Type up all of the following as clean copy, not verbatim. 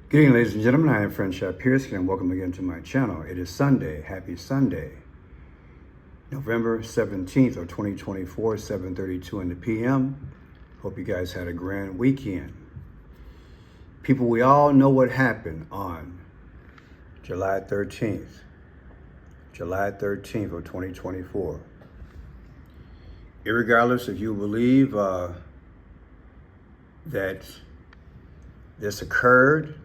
Good evening, ladies and gentlemen. I am Friendship Pierce, and welcome again to my channel. It is Sunday. Happy Sunday. November 17th of 2024, 7:32 in the p.m. Hope you guys had a grand weekend. People, we all know what happened on July 13th. July 13th of 2024. Irregardless if you believe that this occurred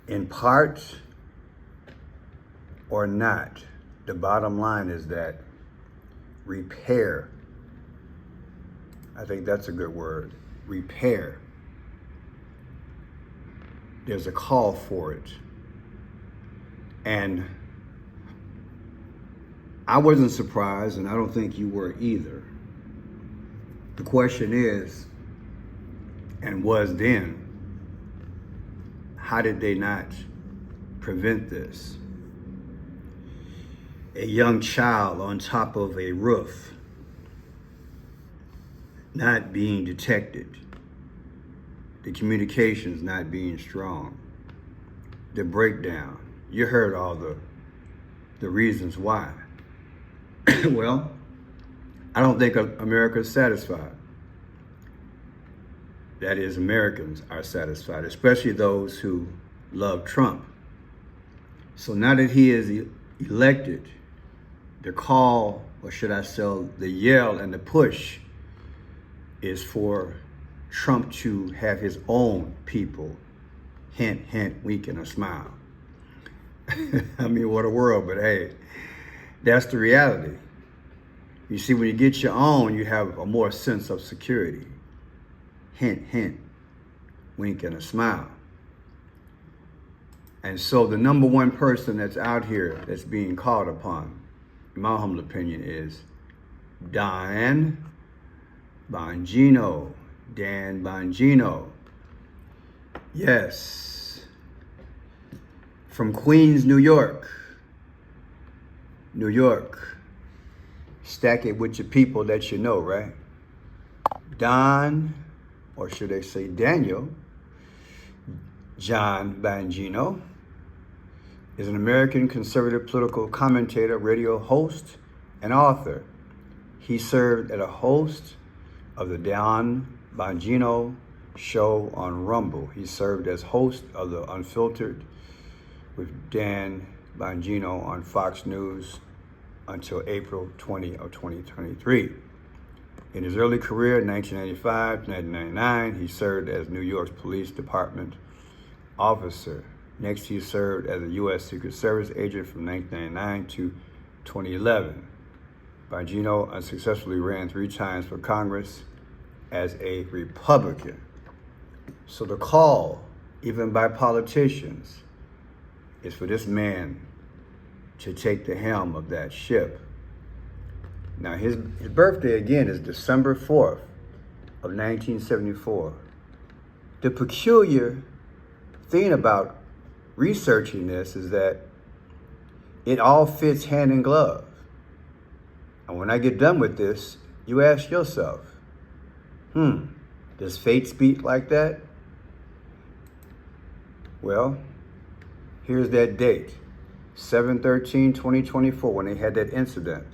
in part or not, the bottom line is that repair, I think that's a good word, repair. There's a call for it. And I wasn't surprised, and I don't think you were either. The question is, and was then, how did they not prevent this? A young child on top of a roof, not being detected, the communications not being strong, the breakdown. You heard all the reasons why. Well, I don't think America's satisfied. That is, Americans are satisfied, especially those who love Trump. So now that he is elected, the call, or should I say, the yell and the push is for Trump to have his own people, hint, hint, wink, and a smile. I mean, what a world, but hey, that's the reality. You see, when you get your own, you have a more sense of security. Hint, hint, wink, and a smile. And so the number one person that's out here that's being called upon, in my humble opinion, is Dan Bongino. Dan Bongino. Yes. From Queens, New York. New York. Stack it with your people that you know, right? Don, or should I say Daniel, John Bongino, is an American conservative political commentator, radio host, and author. He served as a host of the Dan Bongino Show on Rumble. He served as host of the Unfiltered with Dan Bongino on Fox News until April 20 of 2023. In his early career, 1995 to 1999, he served as New York's Police Department officer. Next, he served as a U.S. Secret Service agent from 1999 to 2011. Bongino unsuccessfully ran 3 times for Congress as a Republican. So the call, even by politicians, is for this man to take the helm of that ship. Now, his birthday, again, is December 4th of 1974. The peculiar thing about researching this is that it all fits hand in glove. And when I get done with this, you ask yourself, does fate speak like that? Well, here's that date, 7/13/2024, when they had that incident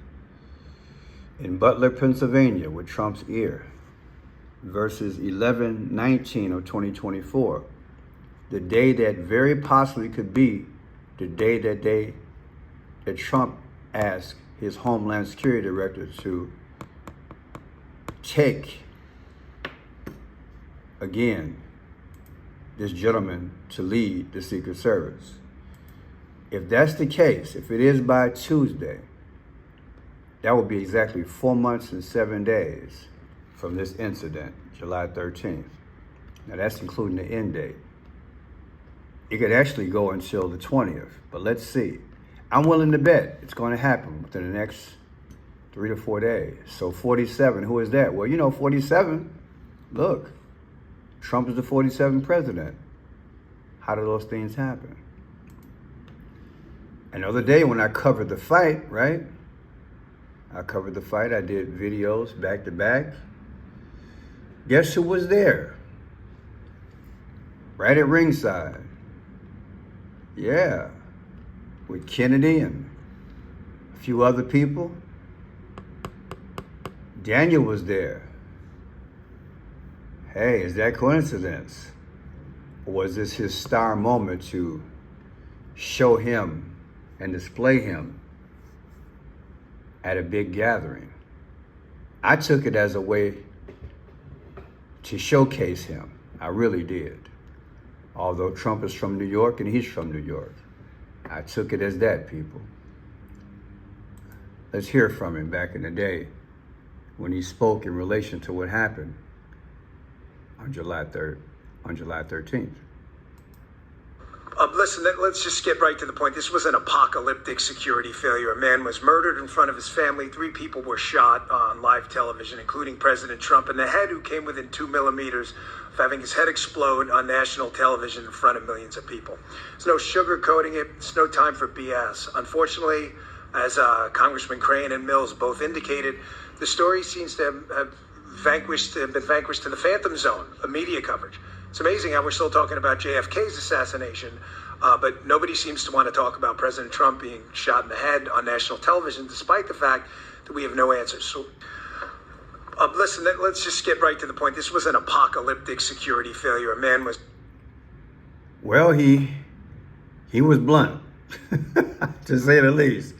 in Butler, Pennsylvania, with Trump's ear, versus 11/19 of 2024, the day that very possibly could be the day that Trump asked his Homeland Security Director to take, again, this gentleman to lead the Secret Service. If that's the case, if it is by Tuesday, that will be exactly 4 months and 7 days from this incident, July 13th. Now that's including the end date. It could actually go until the 20th, but let's see. I'm willing to bet it's going to happen within the next 3 to 4 days. So 47, who is that? Well, you know, 47, look, Trump is the 47th president. How do those things happen? Another day when I covered the fight, right? I covered the fight. I did videos back to back. Guess who was there? right at ringside. Yeah, with Kennedy and a few other people. Daniel was there. Hey, is that coincidence? Or was this his star moment to show him and display him at a big gathering? I took it as a way to showcase him. I really did. Although Trump is from New York and he's from New York. I took it as that, people. Let's hear from him back in the day when he spoke in relation to what happened on July 13th. Listen, let's just get right to the point. This was an apocalyptic security failure. A man was murdered in front of his family. 3 people were shot on live television, including President Trump in the head, who came within 2 millimeters of having his head explode on national television in front of millions of people. There's no sugarcoating it. It's no time for BS. Unfortunately, as Congressman Crane and Mills both indicated, the story seems to have been vanquished to the phantom zone of media coverage. It's amazing how we're still talking about JFK's assassination, but nobody seems to want to talk about President Trump being shot in the head on national television, despite the fact that we have no answers. So, listen, let's just get right to the point. This was an apocalyptic security failure. A man was... Well, he was blunt, to say the least.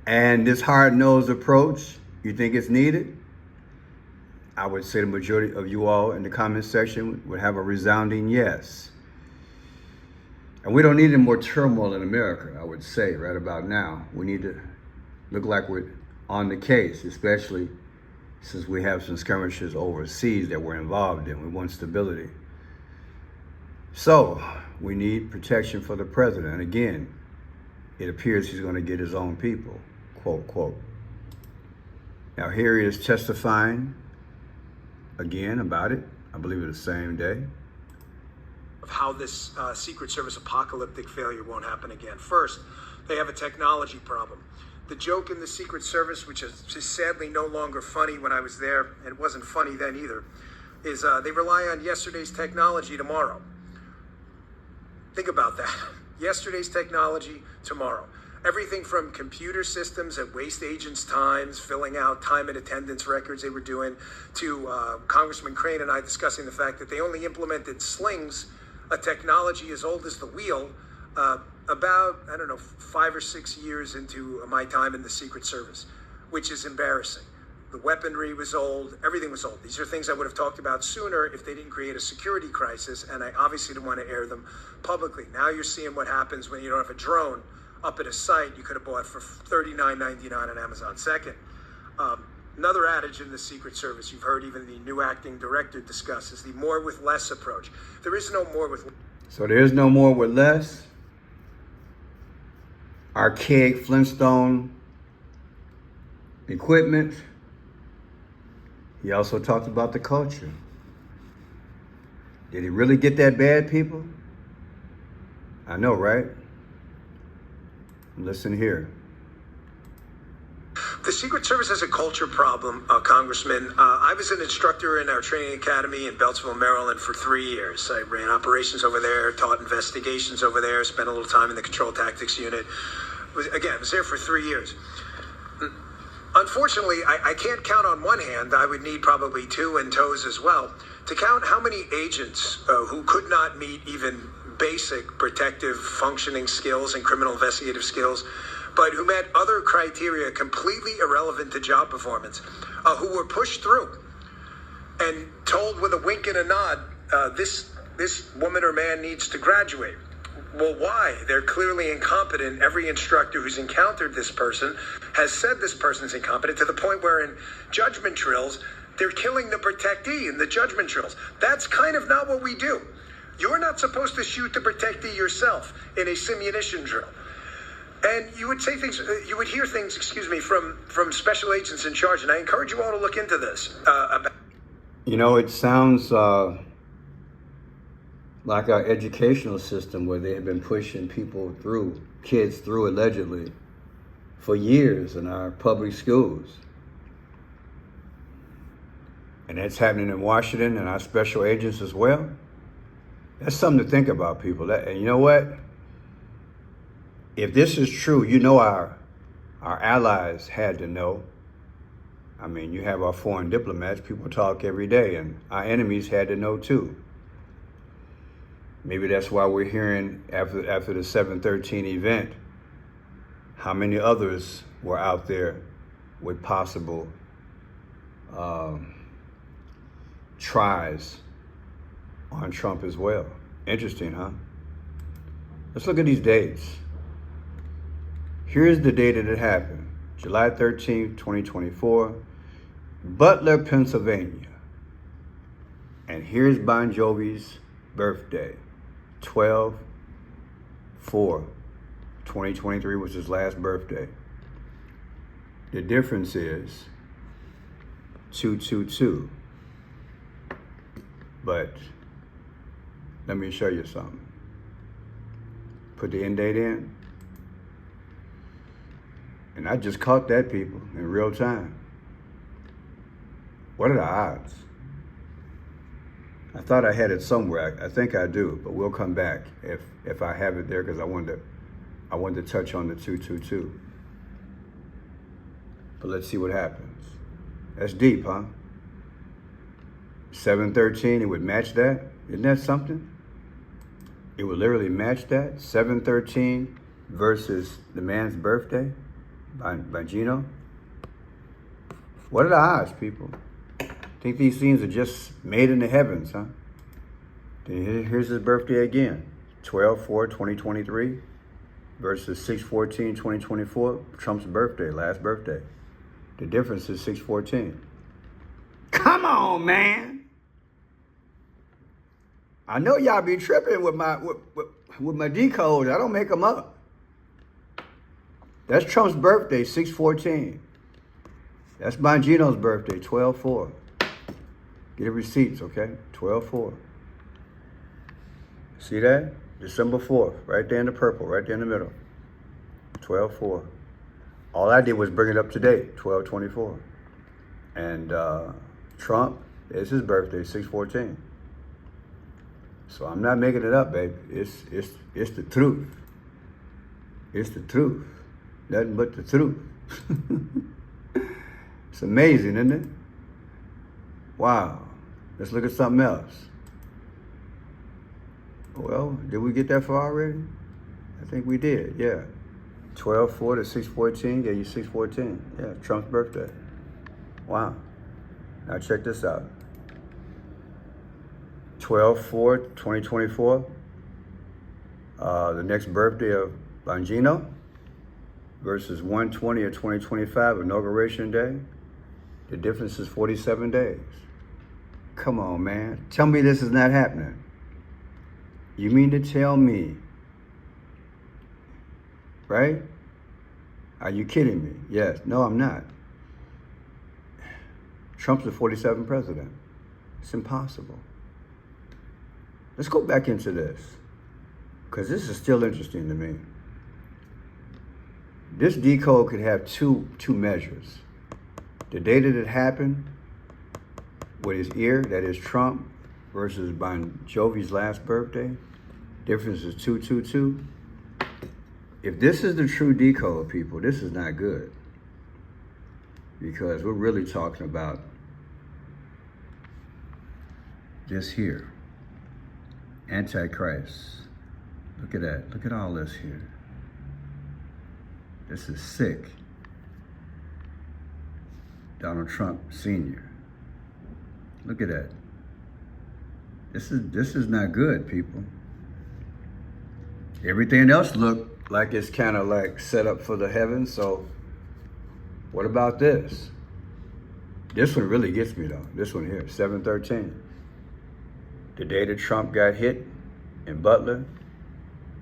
And this hard-nosed approach, you think it's needed? I would say the majority of you all in the comment section would have a resounding yes. And we don't need any more turmoil in America, I would say, right about now. We need to look like we're on the case, especially since we have some skirmishes overseas that we're involved in. We want stability. So we need protection for the president. And again, it appears he's going to get his own people, quote, quote. Now here he is testifying again about it. I believe it the same day. Of how this Secret Service apocalyptic failure won't happen again. First, they have a technology problem. The joke in the Secret Service, which is just sadly no longer funny when I was there, and it wasn't funny then either, is they rely on yesterday's technology tomorrow. Think about that. Yesterday's technology tomorrow. Everything from computer systems that waste agents' times, filling out time and attendance records they were doing, to Congressman Crane and I discussing the fact that they only implemented slings, a technology as old as the wheel, about, 5 or 6 years into my time in the Secret Service, which is embarrassing. The weaponry was old, everything was old. These are things I would have talked about sooner if they didn't create a security crisis, and I obviously didn't want to air them publicly. Now you're seeing what happens when you don't have a drone up at a site you could have bought for $39.99 on Amazon. Second, another adage in the Secret Service, you've heard even the new acting director discuss, is the more with less approach. There is no more with... So there is no more with less? Archaic Flintstone equipment. He also talked about the culture. Did he really get that bad, people? I know, right? Listen here. The Secret Service has a culture problem, Congressman. I was an instructor in our training academy in Beltsville, Maryland for 3 years. I ran operations over there, taught investigations over there, spent a little time in the control tactics unit. I was there for 3 years. Unfortunately, I can't count on one hand. I would need probably 2 and toes as well to count how many agents who could not meet even basic protective functioning skills and criminal investigative skills, but who met other criteria completely irrelevant to job performance, who were pushed through and told with a wink and a nod, this woman or man needs to graduate. Well, why? They're clearly incompetent. Every instructor who's encountered this person has said this person's incompetent, to the point where in judgment drills, they're killing the protectee in the judgment drills. That's kind of not what we do. You're not supposed to shoot the protectee yourself in a simunition drill. And you would say things, you would hear things, from special agents in charge. And I encourage you all to look into this. It sounds like our educational system, where they have been pushing kids through allegedly for years in our public schools. And that's happening in Washington and our special agents as well. That's something to think about, people. And you know what? If this is true, you know our allies had to know. I mean, you have our foreign diplomats, people talk every day, and our enemies had to know too. Maybe that's why we're hearing after the 7/13 event, how many others were out there with possible tries on Trump as well. Interesting, huh? Let's look at these dates. Here's the date that it happened. July 13th, 2024, Butler, Pennsylvania. And here's Bon Jovi's birthday, 12/4/2023 was his last birthday. The difference is 222. But let me show you something. Put the end date in. And I just caught that, people, in real time. What are the odds? I thought I had it somewhere. I think I do, but we'll come back if I have it there, because I wanted to touch on the 222. But let's see what happens. That's deep, huh? 7/13, it would match that. Isn't that something? It would literally match that. 7/13 versus the man's birthday, Bongino. What are the odds, people? Think these things are just made in the heavens, huh? Then here's his birthday again. 12/4/2023 versus 6/14/2024, Trump's birthday, last birthday. The difference is 6/14. Come on, man. I know y'all be tripping with my decodes. I don't make them up. That's Trump's birthday, 6/14. That's Bongino's birthday, 12/4. Get the receipts, okay? 12/4. See that? December 4th, right there in the purple, right there in the middle. 12/4. All I did was bring it up to date, 12/24. And Trump, it's his birthday, 6/14. So I'm not making it up, baby. It's the truth. It's the truth. Nothing but the truth. It's amazing, isn't it? Wow. Let's look at something else. Well, did we get that far already? I think we did, yeah. 12/4 to 6/14, gave you 6/14. Yeah, Trump's birthday. Wow. Now check this out. 12/4/2024, the next birthday of Bongino versus 1/20 of 2025, inauguration day. The difference is 47 days. Come on, man. Tell me this is not happening. You mean to tell me, right? Are you kidding me? Yes. No, I'm not. Trump's the 47th president. It's impossible. Let's go back into this, because this is still interesting to me. This decode could have two measures. The day that it happened with his ear, that is Trump, versus Bon Jovi's last birthday. Difference is 222. If this is the true decode, people, this is not good. Because we're really talking about this here. Antichrist. Look at that. Look at all this here. This is sick. Donald Trump Sr. Look at that. This is not good, people. Everything else looked like it's kind of like set up for the heavens, so what about this? This one really gets me though. This one here, 7/13. The day that Trump got hit in Butler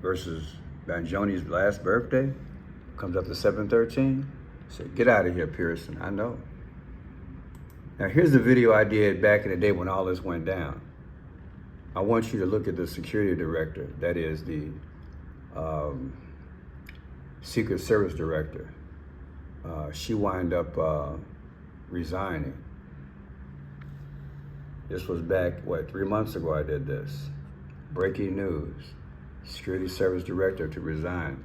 versus Bongino's last birthday comes up to 7/13. Say, get out of here, Pearson. I know. Now here's the video I did back in the day when all this went down. I want you to look at the security director, that is the Secret Service director. She wound up resigning. This was back, 3 months ago I did this. Breaking news. Security Service Director to resign.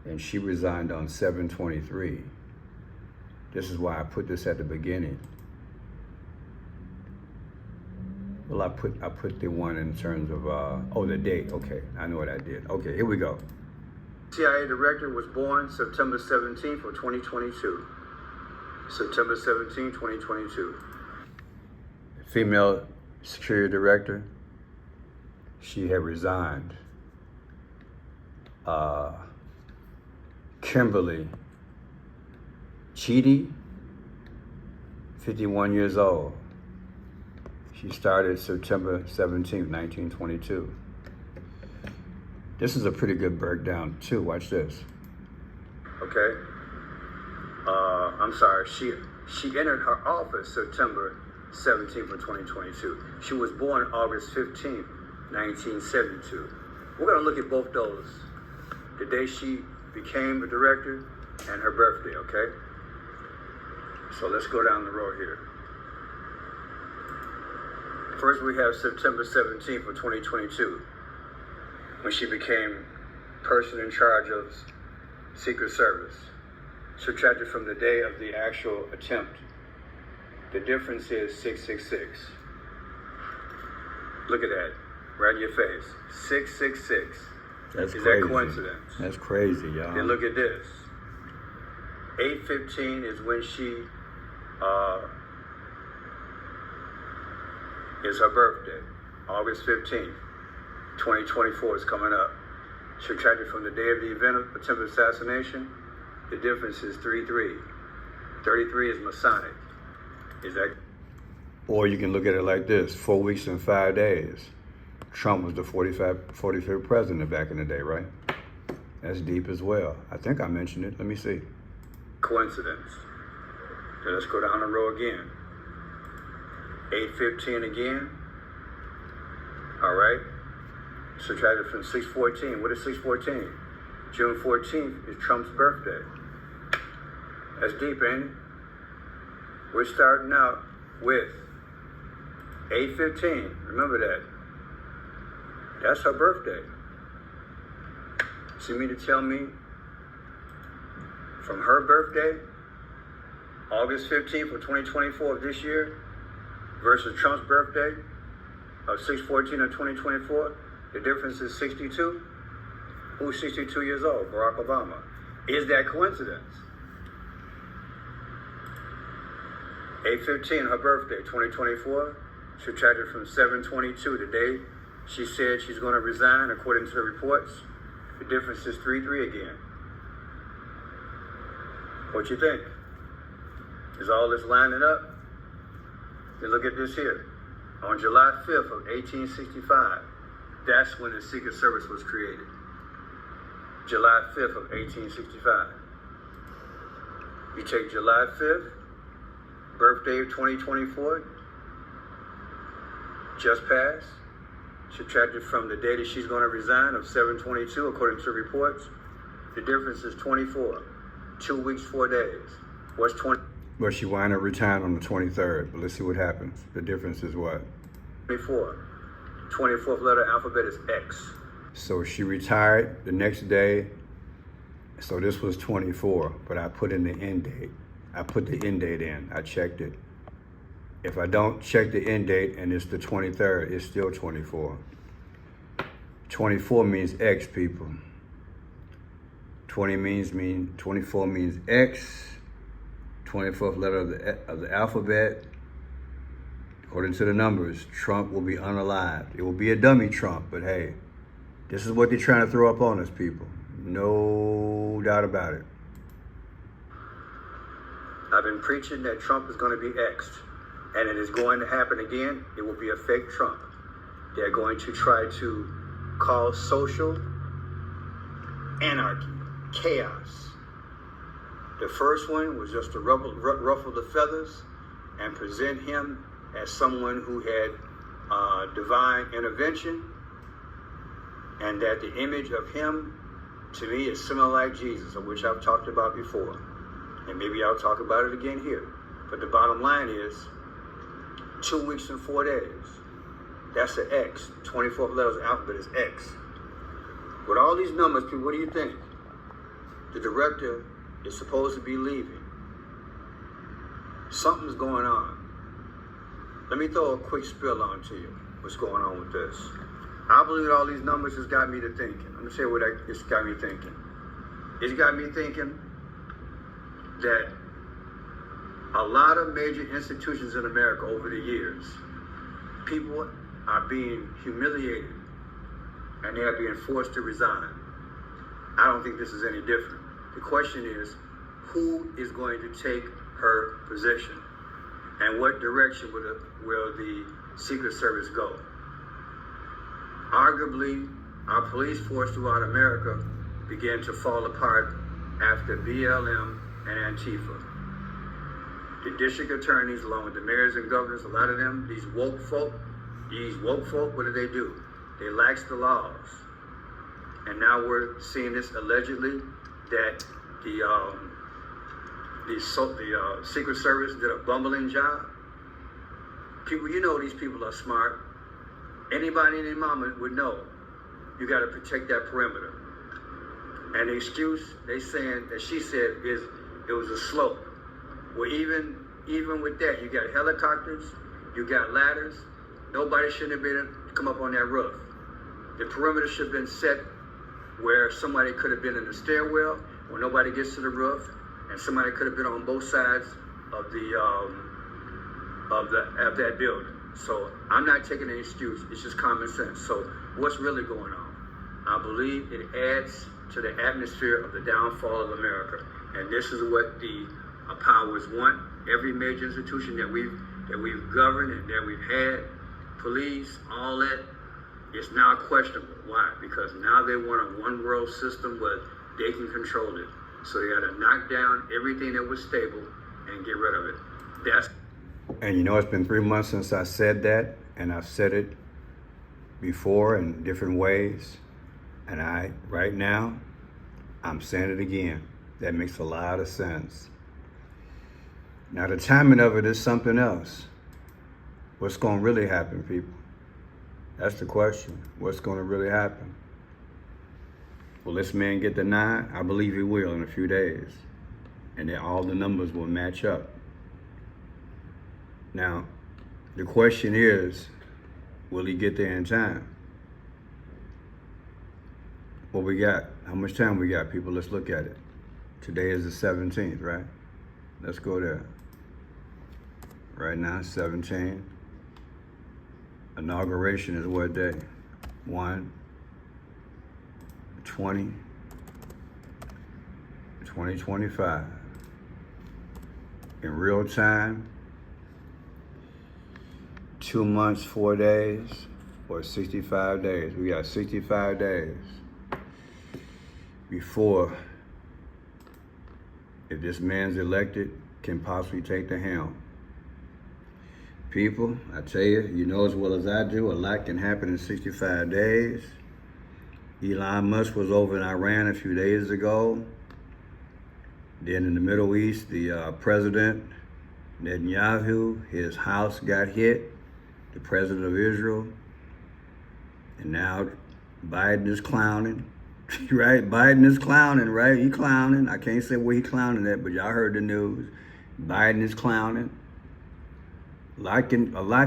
And she resigned on 7/23. This is why I put this at the beginning. Well, I put the one in terms of, the date. Okay, I know what I did. Okay, here we go. CIA Director was born September 17th of 2022. September 17, 2022. Female Security Director, she had resigned. Kimberly Cheedy, 51 years old. She started September 17th, 1922. This is a pretty good breakdown too. Watch this. Okay. I'm sorry. She entered her office September 17th of 2022. She was born August 15th, 1972. We're going to look at both those. The day she became a director and her birthday, okay? So let's go down the road here. First, we have September 17th of 2022, when she became person in charge of Secret Service. Subtracted from the day of the actual attempt. The difference is 666. Look at that, right in your face. 666. That's is crazy. That coincidence? That's crazy, y'all. Then look at this. 8:15 is when she is her birthday. August 15th, 2024 is coming up. Subtracted from the day of the event of attempted assassination, the difference is 33. 33 is Masonic. Is that? Or you can look at it like this: 4 weeks and 5 days. Trump was the 45th president back in the day, right? That's deep as well. I think I mentioned it. Let me see. Coincidence. Then let's go down the row again. 8:15 again. All right. Subtracted from 6/14. What is 6/14? June 14th is Trump's birthday. That's deep, ain't it? We're starting out with 8:15. Remember that. That's her birthday. So you mean to tell me from her birthday, August 15th of 2024 of this year, versus Trump's birthday of 6/14 of 2024, the difference is 62? Who's 62 years old? Barack Obama. Is that coincidence? 8/15, her birthday, 2024, subtracted from 7/22, the day she said she's going to resign, according to the reports. The difference is 3/3 again. What you think? Is all this lining up? Then look at this here. On July 5th of 1865, that's when the Secret Service was created. July 5th of 1865. You take July 5th, birthday of 2024, just passed, subtracted from the day that she's going to resign of 7/22, according to reports. The difference is 24. 2 weeks, 4 days. What's 20? Well, she wound up retiring on the 23rd, but let's see what happens. The difference is what? 24. 24th letter alphabet is X. So she retired the next day. So this was 24, but I put in the end date. I put the end date in. I checked it. If I don't check the end date and it's the 23rd, it's still 24. 24 means X, people. 24 means X. 24th letter of the alphabet. According to the numbers, Trump will be unalived. It will be a dummy Trump, but hey, this is what they're trying to throw up on us, people. No doubt about it. I've been preaching that Trump is going to be X'd, and it is going to happen again. It will be a fake Trump. They're going to try to cause social anarchy, chaos. The first one was just to ruffle the feathers and present him as someone who had divine intervention, and that the image of him, to me, is similar like Jesus, of which I've talked about before. And maybe I'll talk about it again here. But the bottom line is 2 weeks and 4 days. That's an X. 24th letter of the alphabet is X. With all these numbers, people, what do you think? The director is supposed to be leaving. Something's going on. Let me throw a quick spill on to you. What's going on with this? I believe all these numbers has got me to thinking. I'm gonna tell you what it's got me thinking. It's got me thinking that a lot of major institutions in America over the years, people are being humiliated and they are being forced to resign. I don't think this is any different. The question is, who is going to take her position? And what direction will the Secret Service go? Arguably, our police force throughout America began to fall apart after BLM and Antifa. The district attorneys, along with the mayors and governors, a lot of them, these woke folk, what do? They lax the laws. And now we're seeing this allegedly that the Secret Service did a bumbling job. People, you know these people are smart. Anybody in their mama would know you got to protect that perimeter. And the excuse she said is it was a slope. Well, even with that, you got helicopters, you got ladders. Nobody shouldn't have been able to come up on that roof. The perimeter should have been set where somebody could have been in the stairwell, where nobody gets to the roof, and somebody could have been on both sides of that building. So I'm not taking an excuse. It's just common sense. So what's really going on? I believe it adds to the atmosphere of the downfall of America, and this is what the powers want. Every major institution that we've governed and that we've had, police, all that, is now questionable. Why? Because now they want a one world system where they can control it. So they got to knock down everything that was stable and get rid of it. And you know, it's been 3 months since I said that, and I've said it before in different ways. And right now, I'm saying it again. That makes a lot of sense. Now, the timing of it is something else. What's going to really happen, people? That's the question. What's going to really happen? Will this man get the 9? I believe he will in a few days. And then all the numbers will match up. Now, the question is, will he get there in time? What we got? How much time we got, people? Let's look at it. Today is the 17th, right? Let's go there. Right now, 17. Inauguration is what day? 1/20/2025. In real time, 2 months, 4 days, or 65 days. We got 65 days before, if this man's elected, can possibly take the helm. People, I tell you, you know as well as I do, a lot can happen in 65 days. Elon Musk was over in Iran a few days ago. Then in the Middle East, the president, Netanyahu, his house got hit, the president of Israel. And now Biden is clowning, right? Biden is clowning, right? He clowning. I can't say where he clowning at, but y'all heard the news. Biden is clowning. A lot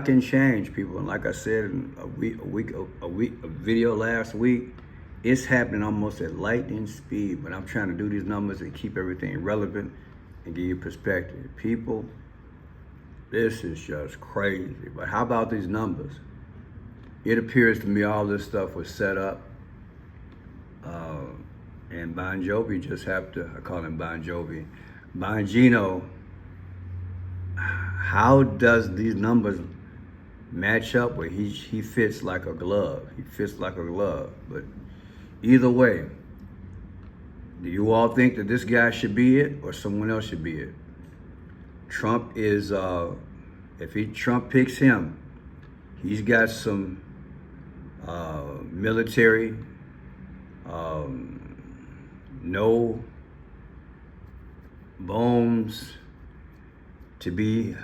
can change, people. And like I said in a video last week, it's happening almost at lightning speed. But I'm trying to do these numbers and keep everything relevant and give you perspective. People, this is just crazy. But how about these numbers? It appears to me all this stuff was set up. And Bon Jovi just have to, I call him Bon Jovi, Bongino. How does these numbers match up where he fits like a glove? He fits like a glove. But either way, do you all think that this guy should be it or someone else should be it? Trump is, Trump picks him, he's got some military, no bones to be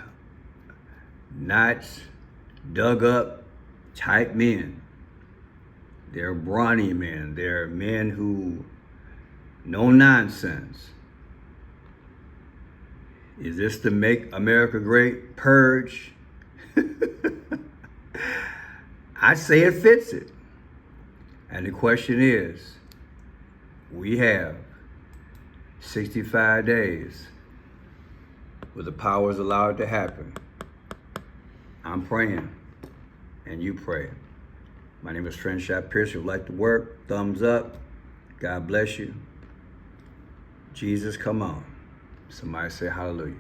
not dug up type men. They're brawny men. They're men who no nonsense. Is this to make America great purge? I say it fits it. And the question is, we have 65 days where the power is allowed to happen. I'm praying, and you pray. My name is Trendshot Pierce. If you like the work, thumbs up. God bless you. Jesus, come on. Somebody say hallelujah.